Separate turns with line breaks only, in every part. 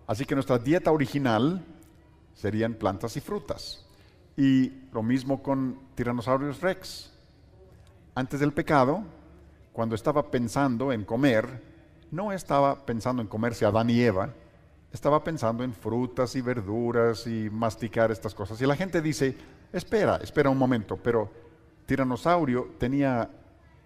Así que nuestra dieta original serían plantas y frutas. Y lo mismo con Tyrannosaurus Rex. Antes del pecado, cuando estaba pensando en comer, no estaba pensando en comerse a Adán y Eva, estaba pensando en frutas y verduras y masticar estas cosas. Y la gente dice, espera un momento, pero tiranosaurio tenía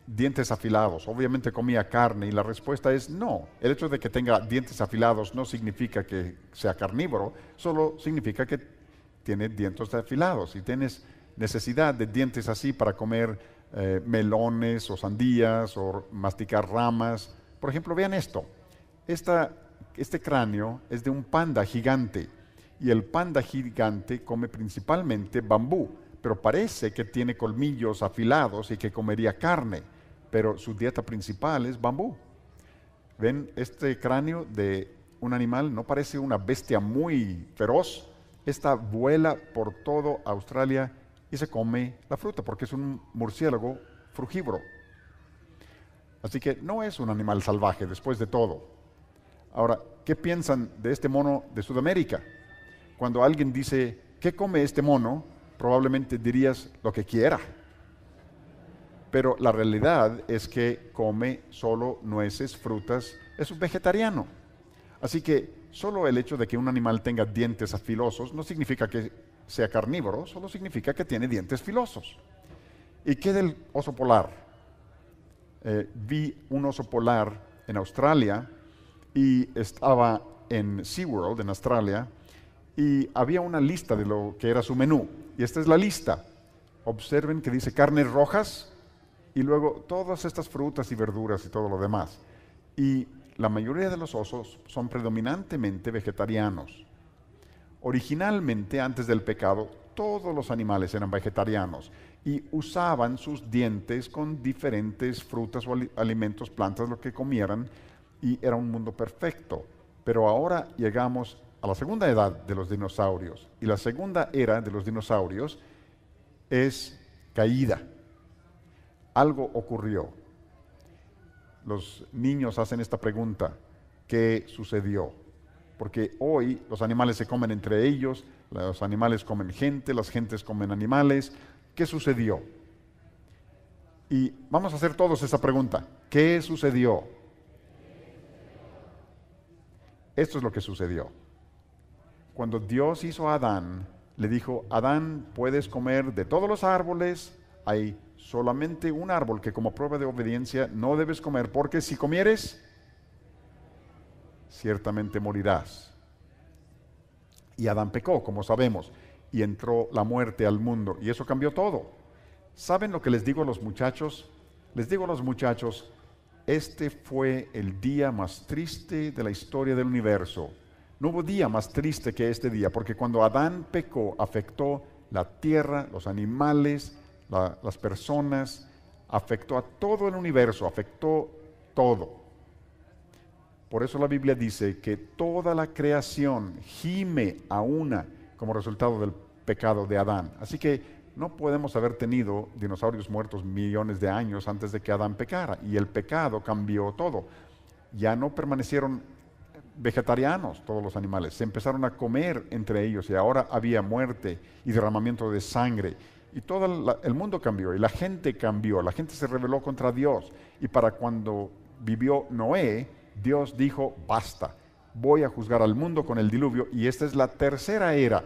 dientes afilados, obviamente comía carne, y la respuesta es no. El hecho de que tenga dientes afilados no significa que sea carnívoro, solo significa que tiene dientes afilados. Y tienes necesidad de dientes así para comer melones o sandías o masticar ramas. Por ejemplo, vean esto. Este cráneo es de un panda gigante, y el panda gigante come principalmente bambú, pero parece que tiene colmillos afilados y que comería carne, pero su dieta principal es bambú. ¿Ven? Este cráneo de un animal no parece una bestia muy feroz. Esta vuela por todo Australia y se come la fruta porque es un murciélago frugívoro. Así que no es un animal salvaje después de todo. Ahora, ¿qué piensan de este mono de Sudamérica? Cuando alguien dice, ¿qué come este mono?, probablemente dirías lo que quiera. Pero la realidad es que come solo nueces, frutas, es un vegetariano. Así que solo el hecho de que un animal tenga dientes afilosos no significa que sea carnívoro, solo significa que tiene dientes filosos. ¿Y qué del oso polar? Vi un oso polar en Australia y estaba en SeaWorld, en Australia, y había una lista de lo que era su menú. Y esta es la lista. Observen que dice carnes rojas y luego todas estas frutas y verduras y todo lo demás. Y la mayoría de los osos son predominantemente vegetarianos. Originalmente, antes del pecado, todos los animales eran vegetarianos y usaban sus dientes con diferentes frutas o alimentos, plantas, lo que comieran, y era un mundo perfecto. Pero ahora llegamos a la segunda edad de los dinosaurios, y la segunda era de los dinosaurios es caída. Algo ocurrió. Los niños hacen esta pregunta: ¿qué sucedió? Porque hoy los animales se comen entre ellos, los animales comen gente, las gentes comen animales. ¿Qué sucedió? Y vamos a hacer todos esa pregunta. ¿Qué sucedió? Esto es lo que sucedió. Cuando Dios hizo a Adán, le dijo, Adán, puedes comer de todos los árboles, hay solamente un árbol que como prueba de obediencia no debes comer, porque si comieres, ciertamente morirás. Y Adán pecó, como sabemos, y entró la muerte al mundo, y eso cambió todo. ¿Saben lo que les digo a los muchachos? Les digo a los muchachos, este fue el día más triste de la historia del universo. No hubo día más triste que este día, porque cuando Adán pecó, afectó la tierra, los animales, las personas, afectó a todo el universo, afectó todo. Por eso la Biblia dice que toda la creación gime a una como resultado del pecado de Adán. Así que no podemos haber tenido dinosaurios muertos millones de años antes de que Adán pecara, y el pecado cambió todo. Ya no permanecieron vegetarianos todos los animales, se empezaron a comer entre ellos, y ahora había muerte y derramamiento de sangre, y todo el mundo cambió, y la gente cambió, la gente se rebeló contra Dios, y para cuando vivió Noé, Dios dijo, basta, voy a juzgar al mundo con el diluvio, y esta es la tercera era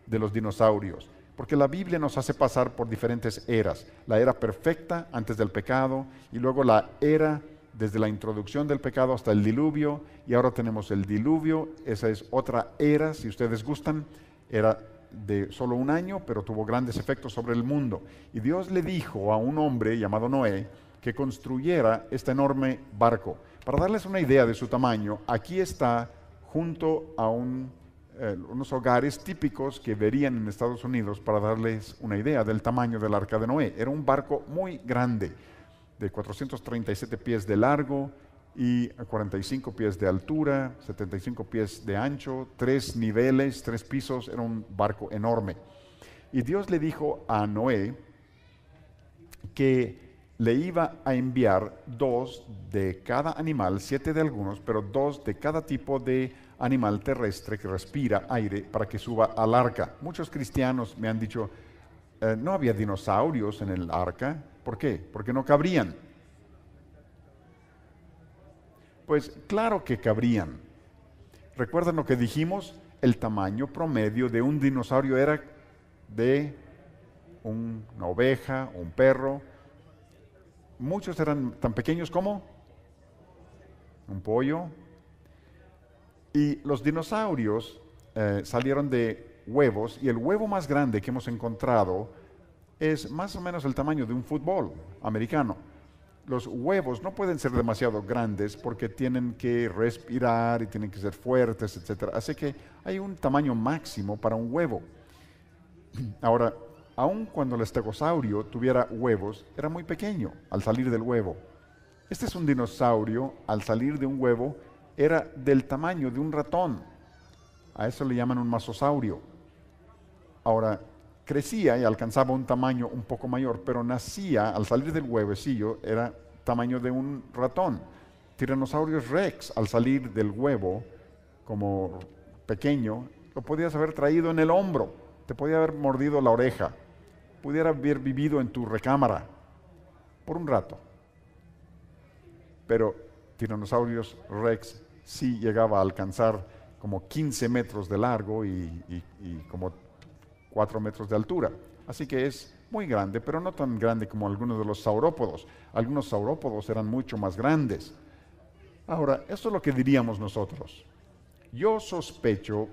de los dinosaurios, porque la Biblia nos hace pasar por diferentes eras, la era perfecta antes del pecado, y luego la era desde la introducción del pecado hasta el diluvio, y ahora tenemos el diluvio. Esa es otra era, si ustedes gustan, era de solo un año, pero tuvo grandes efectos sobre el mundo. Y Dios le dijo a un hombre llamado Noé que construyera este enorme barco. Para darles una idea de su tamaño, aquí está junto a unos hogares típicos que verían en Estados Unidos, para darles una idea del tamaño del arca de Noé. Era un barco muy grande, de 437 pies de largo y 45 pies de altura, 75 pies de ancho, 3 niveles, 3 pisos, era un barco enorme. Y Dios le dijo a Noé que le iba a enviar 2 de cada animal, 7 de algunos, pero 2 de cada tipo de animal terrestre que respira aire para que suba al arca. Muchos cristianos me han dicho, no había dinosaurios en el arca. ¿Por qué? Porque no cabrían. Pues claro que cabrían. ¿Recuerdan lo que dijimos? El tamaño promedio de un dinosaurio era de una oveja, un perro. Muchos eran tan pequeños como un pollo. Y los dinosaurios salieron de huevos, y el huevo más grande que hemos encontrado es más o menos el tamaño de un fútbol americano. Los huevos no pueden ser demasiado grandes porque tienen que respirar y tienen que ser fuertes, etc. Así que hay un tamaño máximo para un huevo. Ahora, aun cuando el estegosaurio tuviera huevos, era muy pequeño al salir del huevo. Este es un dinosaurio, al salir de un huevo, era del tamaño de un ratón. A eso le llaman un masosaurio. Ahora, crecía y alcanzaba un tamaño un poco mayor, pero nacía, al salir del huevecillo, era tamaño de un ratón. Tyrannosaurus rex, al salir del huevo, como pequeño, lo podías haber traído en el hombro, te podía haber mordido la oreja, pudiera haber vivido en tu recámara por un rato. Pero Tyrannosaurus rex sí llegaba a alcanzar como 15 metros de largo y como 4 metros de altura. Así que es muy grande, pero no tan grande como algunos de los saurópodos. Algunos saurópodos eran mucho más grandes. Ahora, esto es lo que diríamos nosotros. Yo sospecho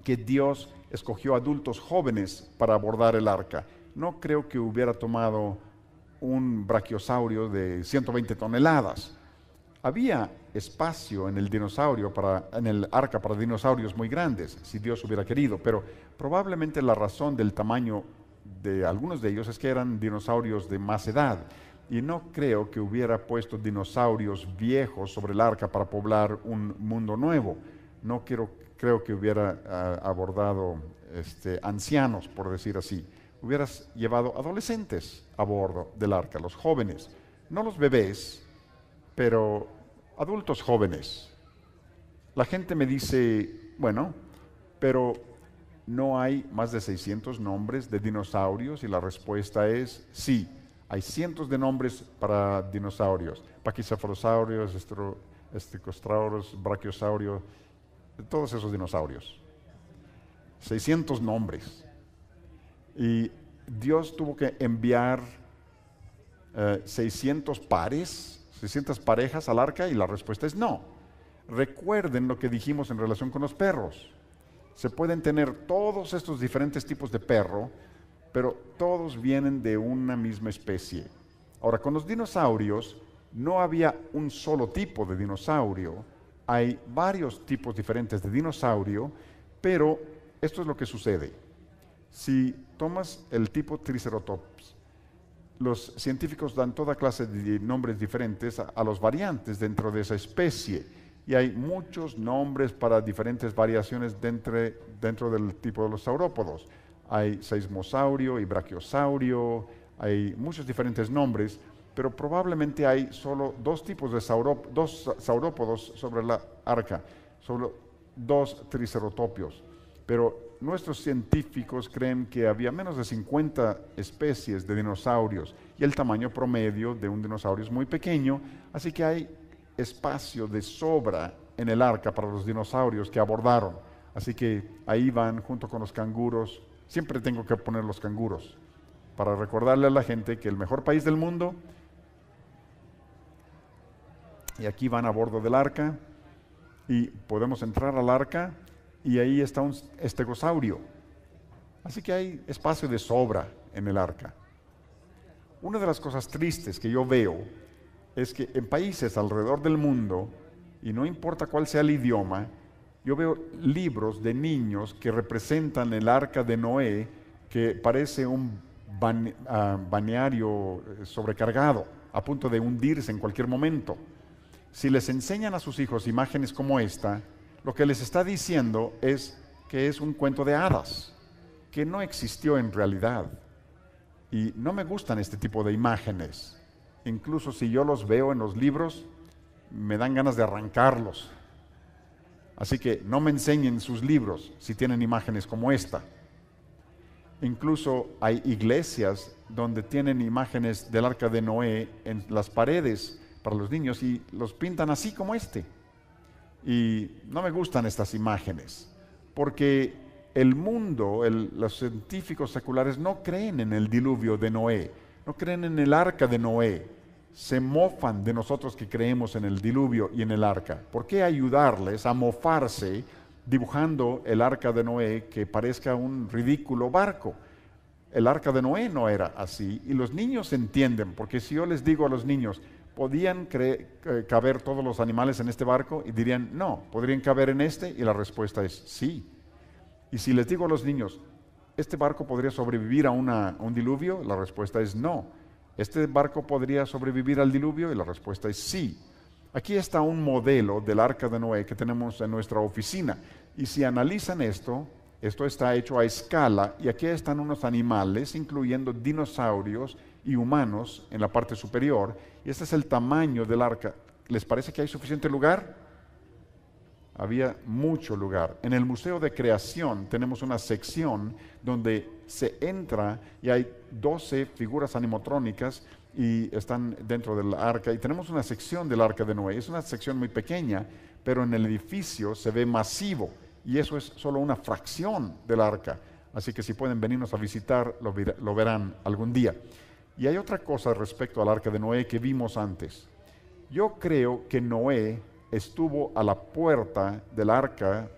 que Dios escogió adultos jóvenes para abordar el arca. No creo que hubiera tomado un brachiosaurio de 120 toneladas. Había espacio en el en el arca para dinosaurios muy grandes, si Dios hubiera querido, pero probablemente la razón del tamaño de algunos de ellos es que eran dinosaurios de más edad, y no creo que hubiera puesto dinosaurios viejos sobre el arca para poblar un mundo nuevo. No creo que hubiera abordado ancianos, por decir así. Hubieras llevado adolescentes a bordo del arca, los jóvenes, no los bebés, pero adultos jóvenes. La gente me dice, bueno, pero ¿no hay más de 600 nombres de dinosaurios? Y la respuesta es sí, hay cientos de nombres para dinosaurios. Pachycephalosaurios, Stegosaurus, Brachiosaurio, todos esos dinosaurios. 600 nombres. Y Dios tuvo que enviar 600 parejas al arca, y la respuesta es no. Recuerden lo que dijimos en relación con los perros. Se pueden tener todos estos diferentes tipos de perro, pero todos vienen de una misma especie. Ahora, con los dinosaurios no había un solo tipo de dinosaurio, hay varios tipos diferentes de dinosaurio, pero esto es lo que sucede. Si tomas el tipo Triceratops, los científicos dan toda clase de nombres diferentes a los variantes dentro de esa especie, y hay muchos nombres para diferentes variaciones dentro del tipo de los saurópodos. Hay seismosaurio y brachiosaurio, hay muchos diferentes nombres, pero probablemente hay solo 2 tipos de saurópodos sobre la arca, solo 2 triceratopios. Pero nuestros científicos creen que había menos de 50 especies de dinosaurios, y el tamaño promedio de un dinosaurio es muy pequeño, así que hay espacio de sobra en el arca para los dinosaurios que abordaron. Así que ahí van junto con los canguros. Siempre tengo que poner los canguros para recordarle a la gente que el mejor país del mundo, y aquí van a bordo del arca, y podemos entrar al arca, y ahí está un estegosaurio. Así que hay espacio de sobra en el arca. Una de las cosas tristes que yo veo es que en países alrededor del mundo, y no importa cuál sea el idioma, yo veo libros de niños que representan el arca de Noé, que parece un balneario sobrecargado, a punto de hundirse en cualquier momento. Si les enseñan a sus hijos imágenes como esta, lo que les está diciendo es que es un cuento de hadas, que no existió en realidad. Y no me gustan este tipo de imágenes. incluso si yo los veo en los libros, me dan ganas de arrancarlos. Así que no me enseñen sus libros si tienen imágenes como esta. Incluso hay iglesias donde tienen imágenes del arca de Noé en las paredes para los niños y los pintan así como este. Y no me gustan estas imágenes, porque el mundo, los científicos seculares no creen en el diluvio de Noé, no creen en el arca de Noé. Se mofan de nosotros que creemos en el diluvio y en el arca. ¿Por qué ayudarles a mofarse dibujando el arca de Noé que parezca un ridículo barco? El arca de Noé no era así y los niños entienden, porque si yo les digo a los niños, ¿podían caber todos los animales en este barco? Y dirían, no, ¿podrían caber en este? Y la respuesta es sí. Y si les digo a los niños, ¿este barco podría sobrevivir a un diluvio? La respuesta es no. ¿Este barco podría sobrevivir al diluvio? Y la respuesta es sí. Aquí está un modelo del arca de Noé que tenemos en nuestra oficina. Y si analizan esto está hecho a escala y aquí están unos animales, incluyendo dinosaurios y humanos en la parte superior. Y este es el tamaño del arca. ¿Les parece que hay suficiente lugar? Había mucho lugar. En el Museo de Creación tenemos una sección donde se entra y hay 12 figuras animatrónicas y están dentro del arca. Y tenemos una sección del arca de Noé. Es una sección muy pequeña, pero en el edificio se ve masivo. Y eso es solo una fracción del arca. Así que si pueden venirnos a visitar, lo verán algún día. Y hay otra cosa respecto al arca de Noé que vimos antes. Yo creo que Noé estuvo a la puerta del arca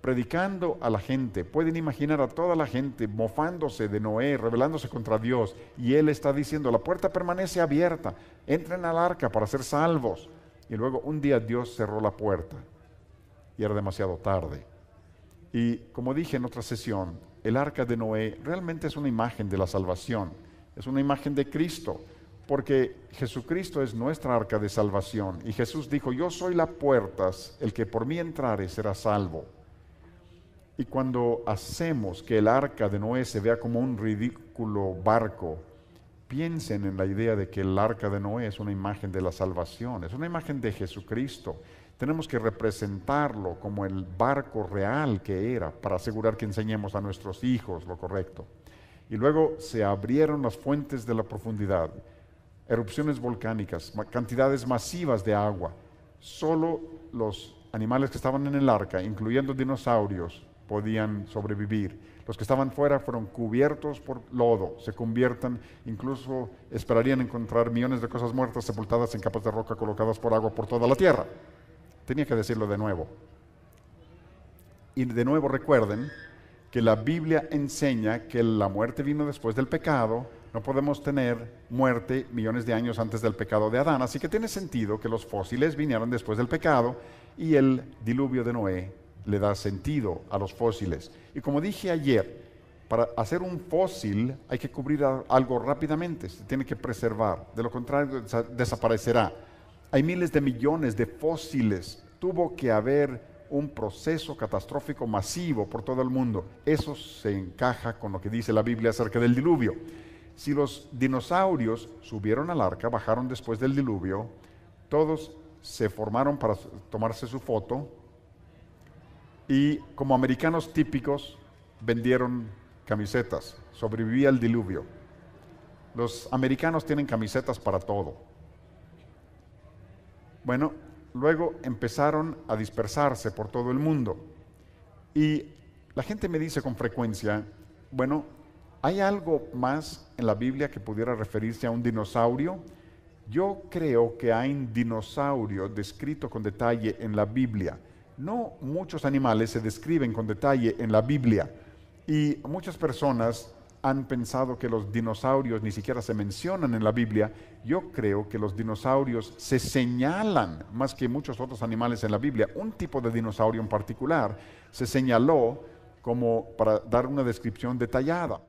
predicando a la gente. Pueden imaginar a toda la gente mofándose de Noé, rebelándose contra Dios, y él está diciendo, la puerta permanece abierta, entren al arca para ser salvos. Y luego un día Dios cerró la puerta y era demasiado tarde. Y como dije en otra sesión, el arca de Noé realmente es una imagen de la salvación, es una imagen de Cristo, porque Jesucristo es nuestra arca de salvación. Y Jesús dijo, yo soy la puerta, el que por mí entrare será salvo. Y cuando hacemos que el arca de Noé se vea como un ridículo barco, piensen en la idea de que el arca de Noé es una imagen de la salvación, es una imagen de Jesucristo. Tenemos que representarlo como el barco real que era para asegurar que enseñemos a nuestros hijos lo correcto. Y luego se abrieron las fuentes de la profundidad. Erupciones volcánicas, cantidades masivas de agua. Solo los animales que estaban en el arca, incluyendo dinosaurios, podían sobrevivir. Los que estaban fuera fueron cubiertos por lodo, se convierten, incluso esperarían encontrar millones de cosas muertas sepultadas en capas de roca colocadas por agua por toda la tierra. Tenía que decirlo de nuevo. Y de nuevo recuerden que la Biblia enseña que la muerte vino después del pecado. No podemos tener muerte millones de años antes del pecado de Adán, así que tiene sentido que los fósiles vinieron después del pecado y el diluvio de Noé le da sentido a los fósiles. Y como dije ayer, para hacer un fósil hay que cubrir algo rápidamente, se tiene que preservar, de lo contrario desaparecerá. Hay miles de millones de fósiles, tuvo que haber un proceso catastrófico masivo por todo el mundo. Eso se encaja con lo que dice la Biblia acerca del diluvio. Si los dinosaurios subieron al arca, bajaron después del diluvio, todos se formaron para tomarse su foto y como americanos típicos vendieron camisetas, sobrevivía el diluvio. Los americanos tienen camisetas para todo. Bueno, luego empezaron a dispersarse por todo el mundo y la gente me dice con frecuencia, bueno, ¿hay algo más en la Biblia que pudiera referirse a un dinosaurio? Yo creo que hay un dinosaurio descrito con detalle en la Biblia. No muchos animales se describen con detalle en la Biblia y muchas personas han pensado que los dinosaurios ni siquiera se mencionan en la Biblia. Yo creo que los dinosaurios se señalan más que muchos otros animales en la Biblia. Un tipo de dinosaurio en particular se señaló como para dar una descripción detallada.